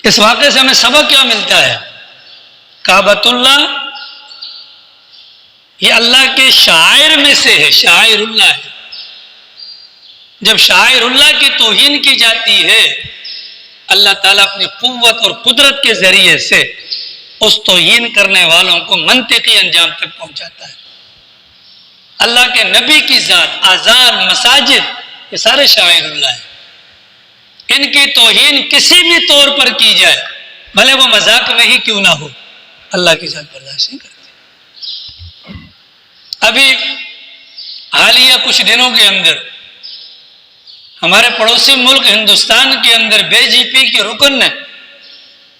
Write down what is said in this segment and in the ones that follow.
اس واقعے سے ہمیں سبق کیا ملتا ہے؟ کعبۃ اللہ یہ اللہ کے شعائر میں سے ہے، شعائر اللہ ہے۔ جب شعائر اللہ کی توہین کی جاتی ہے، اللہ تعالیٰ اپنی قوت اور قدرت کے ذریعے سے اس توہین کرنے والوں کو منطقی انجام تک پہنچاتا ہے۔ اللہ کے نبی کی ذات، آذان، مساجد، یہ سارے شعائر اللہ ہیں۔ ان کی توہین کسی بھی طور پر کی جائے، بھلے وہ مذاق میں ہی کیوں نہ ہو، اللہ کی ذات برداشت نہیں کرتی۔ ابھی حالیہ کچھ دنوں کے اندر ہمارے پڑوسی ملک ہندوستان کے اندر بے جی پی کے رکن نے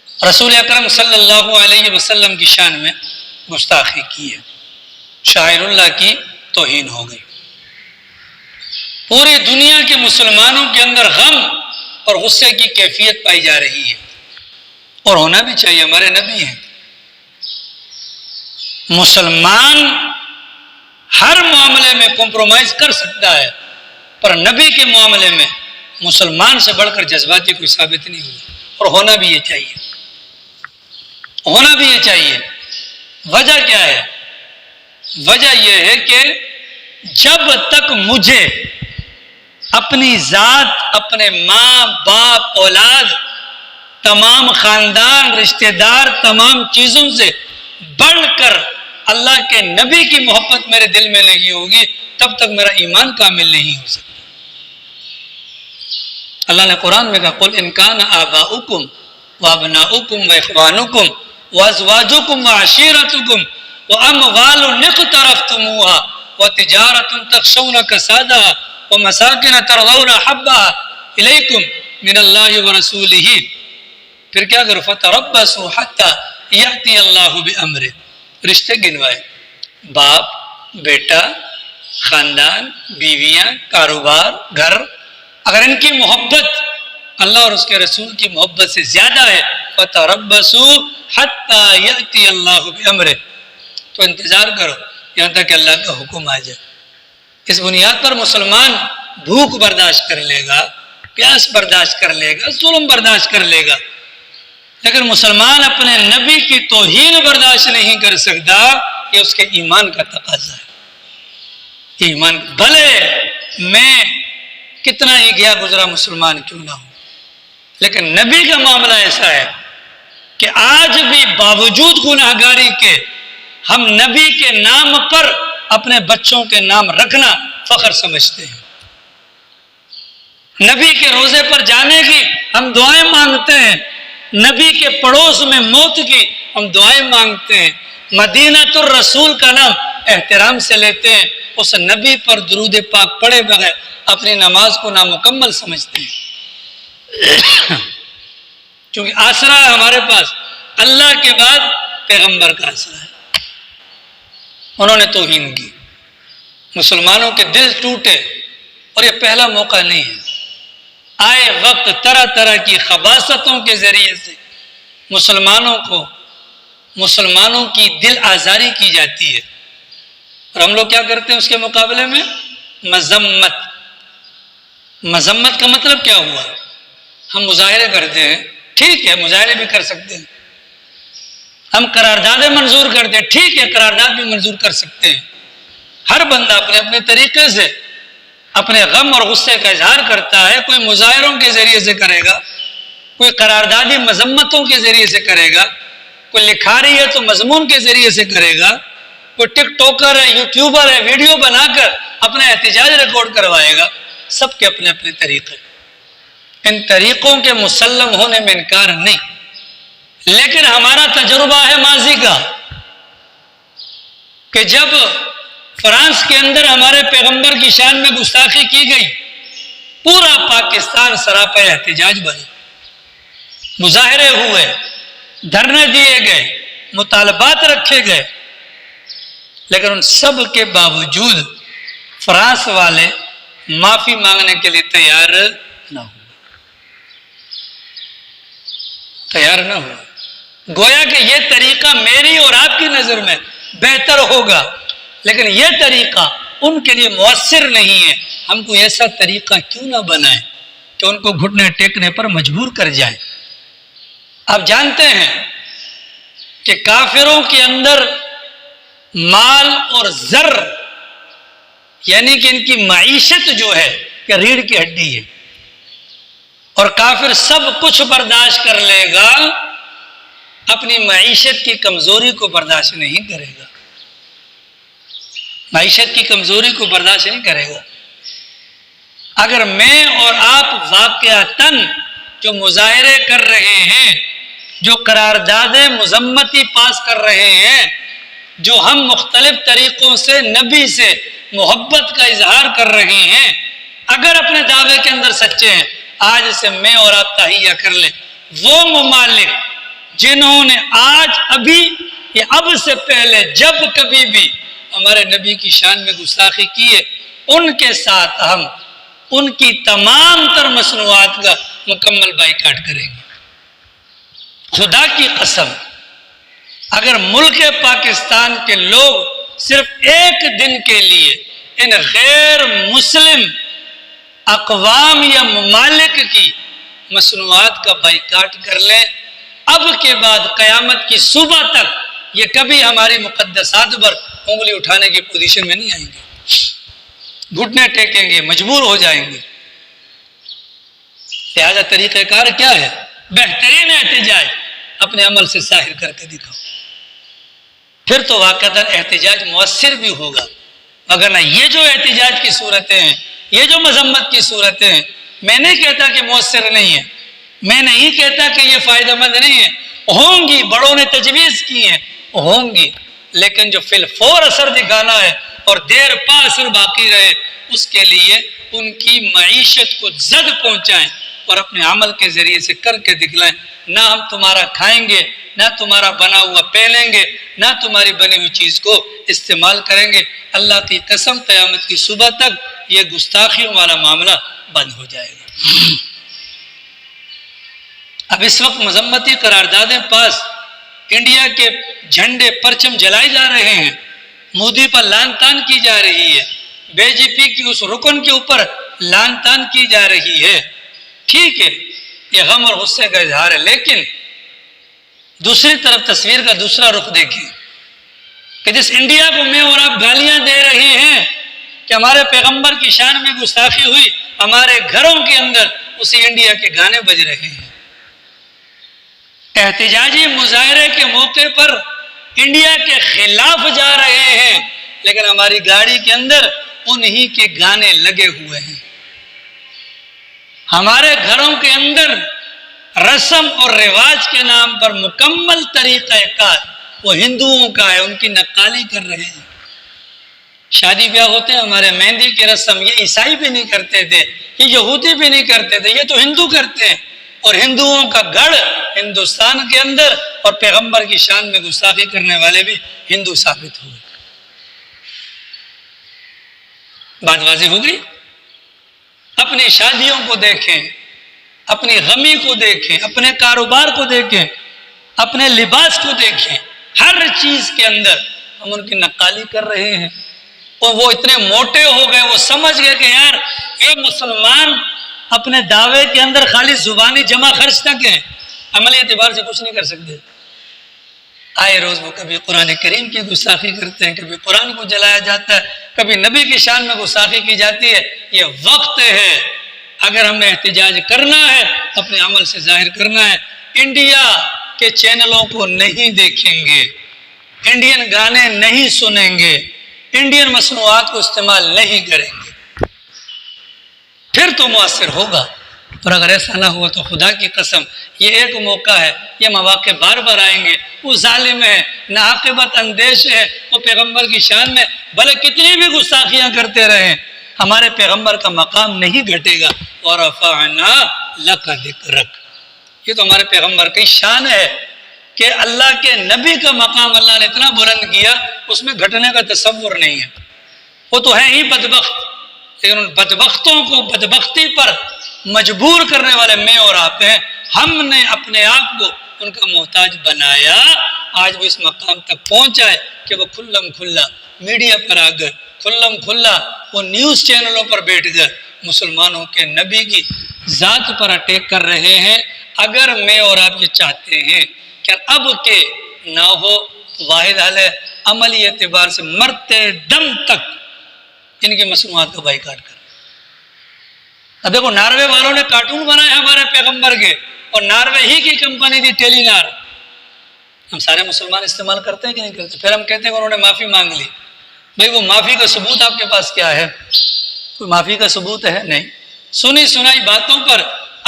رسول اکرم صلی اللہ علیہ وسلم کی شان میں گستاخی کی ہے، شاعر اللہ کی توہین ہو گئی۔ پوری دنیا کے مسلمانوں کے اندر غم اور غصے کی کیفیت پائی جا رہی ہے، اور ہونا بھی چاہیے، ہمارے نبی ہیں۔ مسلمان ہر معاملے میں کمپرومائز کر سکتا ہے، پر نبی کے معاملے میں مسلمان سے بڑھ کر جذباتی کوئی ثابت نہیں ہوگا، اور ہونا بھی یہ چاہیے، ہونا بھی یہ چاہیے۔ وجہ کیا ہے؟ وجہ یہ ہے کہ جب تک مجھے اپنی ذات، اپنے ماں باپ، اولاد، تمام خاندان، رشتہ دار، تمام چیزوں سے بڑھ کر اللہ کے نبی کی محبت میرے دل میں نہیں ہوگی، تب تک میرا ایمان کامل نہیں ہو سکتا۔ اللہ نے قرآن میں کہا قل ان کان آباؤکم وابناؤکم واخوانکم وازواجکم وعشیرتکم واموال اقترفتموها وتجارۃ تخشون کسادها ومساکن ترضون احبها الیکم من اللہ ورسولہ، پھر کیا کرو فتربصوا حتی یأتی اللہ بامرہ، رشتے گنوائے، باپ، بیٹا، خاندان، بیویاں، کاروبار، گھر، اگر ان کی محبت اللہ اور اس کے رسول کی محبت سے زیادہ ہے فَتَرَبَّصُوا حَتَّى يَأْتِيَ اللَّهُ بِأَمْرِهِ، تو انتظار کرو یہاں تک کہ اللہ کا حکم آ جائے۔ اس بنیاد پر مسلمان بھوک برداشت کر لے گا، پیاس برداشت کر لے گا، ظلم برداشت کر لے گا، لیکن مسلمان اپنے نبی کی توہین برداشت نہیں کر سکتا، یہ اس کے ایمان کا تقاضا ہے۔ ایمان بھلے میں کتنا ہی گیا گزرا مسلمان کیوں نہ ہو، لیکن نبی کا معاملہ ایسا ہے کہ آج بھی باوجود گناہگاری کے ہم نبی کے نام پر اپنے بچوں کے نام رکھنا فخر سمجھتے ہیں۔ نبی کے روزے پر جانے کی ہم دعائیں مانگتے ہیں، نبی کے پڑوس میں موت کی ہم دعائیں مانگتے ہیں، مدینہ الرسول کا نام احترام سے لیتے ہیں، اس نبی پر درود پاک پڑھے بغیر اپنی نماز کو نامکمل سمجھتے ہیں۔ کیونکہ آسرا ہے ہمارے پاس اللہ کے بعد پیغمبر کا آسرا ہے۔ انہوں نے توہین کی، مسلمانوں کے دل ٹوٹے، اور یہ پہلا موقع نہیں ہے۔ آئے وقت طرح طرح کی خباثتوں کے ذریعے سے مسلمانوں کی دل آزاری کی جاتی ہے، اور ہم لوگ کیا کرتے ہیں اس کے مقابلے میں؟ مذمت۔ مذمت کا مطلب کیا ہوا؟ ہم مظاہرے کرتے ہیں، ٹھیک ہے مظاہرے بھی کر سکتے ہیں، ہم قراردادیں منظور کرتے ہیں، ٹھیک ہے قرارداد بھی منظور کر سکتے ہیں۔ ہر بندہ اپنے اپنے طریقے سے اپنے غم اور غصے کا اظہار کرتا ہے، کوئی مظاہروں کے ذریعے سے کرے گا، کوئی قراردادی مذمتوں کے ذریعے سے کرے گا، کوئی لکھاری ہے تو مضمون کے ذریعے سے کرے گا، کوئی ٹک ٹاکر ہے، یوٹیوبر ہے، ویڈیو بنا کر اپنا احتجاج ریکارڈ کروائے گا۔ سب کے اپنے اپنے طریقے، ان طریقوں کے مسلم ہونے میں انکار نہیں، لیکن ہمارا تجربہ ہے ماضی کا کہ جب فرانس کے اندر ہمارے پیغمبر کی شان میں گستاخی کی گئی، پورا پاکستان سراپا احتجاج بنا، مظاہرے ہوئے، دھرنے دیے گئے، مطالبات رکھے گئے، لیکن ان سب کے باوجود فرانس والے معافی مانگنے کے لیے تیار نہ ہوا۔ گویا کہ یہ طریقہ میری اور آپ کی نظر میں بہتر ہوگا، لیکن یہ طریقہ ان کے لیے مؤثر نہیں ہے۔ ہم کو ایسا طریقہ کیوں نہ بنائیں کہ ان کو گھٹنے ٹیکنے پر مجبور کر جائیں۔ آپ جانتے ہیں کہ کافروں کے اندر مال اور زر یعنی کہ ان کی معیشت جو ہے کہ ریڑھ کی ہڈی ہے، اور کافر سب کچھ برداشت کر لے گا، اپنی معیشت کی کمزوری کو برداشت نہیں کرے گا، معیشت کی کمزوری کو برداشت نہیں کرے گا۔ اگر میں اور آپ واقعتاً جو مظاہرے کر رہے ہیں، جو قراردادیں مذمتی پاس کر رہے ہیں، جو ہم مختلف طریقوں سے نبی سے محبت کا اظہار کر رہے ہیں، اگر اپنے دعوے کے اندر سچے ہیں، آج سے میں اور آپ تہیہ کر لیں، وہ ممالک جنہوں نے آج ابھی یا اب سے پہلے جب کبھی بھی ہمارے نبی کی شان میں گستاخی کی ہے، ان کے ساتھ ہم ان کی تمام تر مصنوعات کا مکمل بائیکاٹ کریں گے۔ خدا کی قسم، اگر ملک پاکستان کے لوگ صرف ایک دن کے لیے ان غیر مسلم اقوام یا ممالک کی مصنوعات کا بائیکاٹ کر لیں، اب کے بعد قیامت کی صبح تک یہ کبھی ہماری مقدسات پر انگلی اٹھانے کی پوزیشن میں نہیں آئیں گے، گھٹنے ٹیکیں گے، مجبور ہو جائیں گے۔ لہذا طریقہ کار کیا ہے؟ بہترین احتجاج اپنے عمل سے ظاہر کر کے دکھاؤ، پھر تو واقعتاً احتجاج مؤثر بھی ہوگا۔ مگر نہ یہ جو احتجاج کی صورتیں ہیں، یہ جو مذمت کی صورتیں ہیں، میں نہیں کہتا کہ مؤثر نہیں ہے، میں نہیں کہتا کہ یہ فائدہ مند نہیں ہے، ہوں گی، بڑوں نے تجویز کی ہیں، ہوں گی، لیکن جو فی الفور اثر دکھانا ہے اور دیر پا اثر باقی رہے، اس کے لیے ان کی معیشت کو زد پہنچائیں اور اپنے عمل کے ذریعے سے کر کے دکھلائیں۔ نہ ہم تمہارا کھائیں گے، نہ تمہارا بنا ہوا پہنیں گے، نہ تمہاری بنی ہوئی چیز کو استعمال کریں گے۔ اللہ کی قسم قیامت کی صبح تک یہ گستاخیوں والا معاملہ بند ہو جائے گا۔ اب اس وقت مذمتی قراردادیں پاس، انڈیا کے جھنڈے پرچم جلائے جا رہے ہیں، مودی پر لعن طعن کی جا رہی ہے، بی جے پی کی اس رکن کے اوپر لعن طعن کی جا رہی ہے۔ ٹھیک ہے، یہ غم اور غصے کا اظہار ہے، لیکن دوسری طرف تصویر کا دوسرا رخ دیکھیں کہ جس انڈیا کو میں اور آپ گالیاں دے رہے ہیں کہ ہمارے پیغمبر کی شان میں گستاخی ہوئی، ہمارے گھروں کے اندر اسی انڈیا کے گانے بج رہے ہیں۔ احتجاجی مظاہرے کے موقع پر انڈیا کے خلاف جا رہے ہیں، لیکن ہماری گاڑی کے اندر انہی کے گانے لگے ہوئے ہیں۔ ہمارے گھروں کے اندر رسم اور رواج کے نام پر مکمل طریقہ کار وہ ہندوؤں کا ہے، ان کی نقالی کر رہے ہیں۔ شادی بیاہ ہوتے ہیں ہمارے، مہندی کی رسم یہ عیسائی بھی نہیں کرتے تھے، یہ یہودی بھی نہیں کرتے تھے، یہ تو ہندو کرتے ہیں، اور ہندوؤں کا گڑھ ہندوستان کے اندر، اور پیغمبر کی شان میں گستاخی کرنے والے بھی ہندو ثابت ہوئے۔ بات واضح ہو گئی؟ اپنی شادیوں کو دیکھیں، اپنی غمی کو دیکھیں، اپنے کاروبار کو دیکھیں، اپنے لباس کو دیکھیں، ہر چیز کے اندر ہم ان کی نقالی کر رہے ہیں۔ اور وہ اتنے موٹے ہو گئے، وہ سمجھ گئے کہ یار یہ مسلمان اپنے دعوے کے اندر خالی زبانی جمع خرچ تک ہیں، عملی اعتبار سے کچھ نہیں کر سکتے۔ آئے روز وہ کبھی قرآن کریم کی گستاخی کرتے ہیں، کبھی قرآن کو جلایا جاتا ہے، کبھی نبی کی شان میں گستاخی کی جاتی ہے۔ یہ وقت ہے، اگر ہم نے احتجاج کرنا ہے، اپنے عمل سے ظاہر کرنا ہے۔ انڈیا کے چینلوں کو نہیں دیکھیں گے، انڈین گانے نہیں سنیں گے، انڈین مصنوعات کو استعمال نہیں کریں گے، پھر تو مؤثر ہوگا۔ اور اگر ایسا نہ ہوا تو خدا کی قسم یہ ایک موقع ہے، یہ مواقع بار بار آئیں گے۔ وہ ظالم ہے، ناعاقبت اندیش ہے، وہ پیغمبر کی شان میں بھلے کتنی بھی گستاخیاں کرتے رہیں، ہمارے پیغمبر کا مقام نہیں گھٹے گا۔ وَرَفَعْنَا لَكَ ذِكْرَكَ، یہ تو ہمارے پیغمبر کی شان ہے کہ اللہ کے نبی کا مقام اللہ نے اتنا بلند کیا، اس میں گھٹنے کا تصور نہیں ہے۔ وہ تو ہے ہی بدبخت، لیکن ان بدبختوں کو بدبختی پر مجبور کرنے والے میں اور آپ ہیں۔ ہم نے اپنے آپ کو ان کا محتاج بنایا، آج وہ اس مقام تک پہنچا ہے کہ وہ کھلم کھلا میڈیا پر آ گئے، کھلم کھلا وہ نیوز چینلوں پر بیٹھ گئے، مسلمانوں کے نبی کی ذات پر اٹیک کر رہے ہیں۔ اگر میں اور آپ یہ چاہتے ہیں کہ اب کے نہ ہو تو واحد حل ہے عملی اعتبار سے مرتے دم تک ان کی مصنوعات کا بائیکاٹ کریں۔ اب دیکھو ناروے والوں نے کارٹون بنائے ہمارے پیغمبر کے، اور ناروے ہی کی کمپنی تھی ٹیلی نار، ہم سارے مسلمان استعمال کرتے ہیں کہ نہیں کرتے؟ پھر ہم کہتے ہیں کہ انہوں نے معافی مانگ لی۔ بھئی وہ معافی کا ثبوت آپ کے پاس کیا ہے؟ کوئی معافی کا ثبوت ہے؟ نہیں۔ سنی سنائی باتوں پر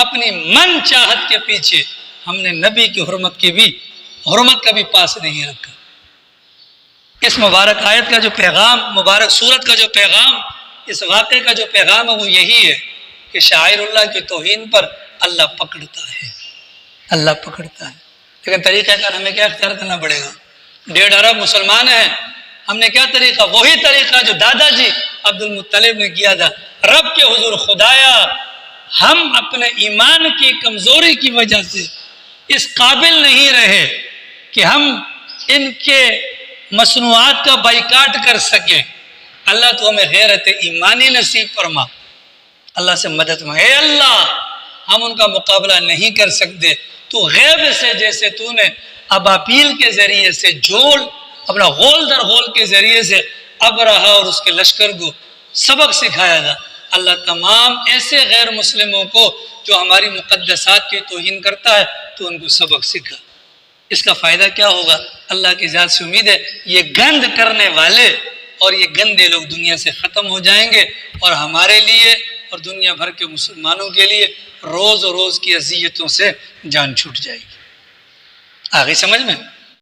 اپنی من چاہت کے پیچھے ہم نے نبی کی حرمت کا بھی پاس نہیں رکھا۔ اس مبارک آیت کا جو پیغام، مبارک سورت کا جو پیغام، اس واقعے کا جو پیغام ہے وہ یہی ہے کہ شاعر اللہ کی توہین پر اللہ پکڑتا ہے، اللہ پکڑتا ہے۔ لیکن طریقہ کار ہمیں کیا اختیار کرنا پڑے گا؟ 1.5 ارب مسلمان ہیں، ہم نے کیا طریقہ؟ وہی طریقہ جو دادا جی عبد المطلب نے کیا تھا، رب کے حضور خدایا ہم اپنے ایمان کی کمزوری کی وجہ سے اس قابل نہیں رہے کہ ہم ان کے مصنوعات کا بائیکاٹ کر سکیں، اللہ تو ہمیں غیرت ایمانی نصیب فرما، اللہ سے مدد مانگے، اے اللہ ہم ان کا مقابلہ نہیں کر سکتے، تو غیب سے جیسے تو نے ابابیل کے ذریعے سے جھول اپنا غول در غول کے ذریعے سے ابرہا اور اس کے لشکر کو سبق سکھایا تھا، اللہ تمام ایسے غیر مسلموں کو جو ہماری مقدسات کی توہین کرتا ہے تو ان کو سبق سکھا۔ اس کا فائدہ کیا ہوگا؟ اللہ کی ذات سے امید ہے یہ گند کرنے والے اور یہ گندے لوگ دنیا سے ختم ہو جائیں گے، اور ہمارے لیے اور دنیا بھر کے مسلمانوں کے لیے روز روز کی اذیتوں سے جان چھوٹ جائے گی۔ آگے سمجھ میں؟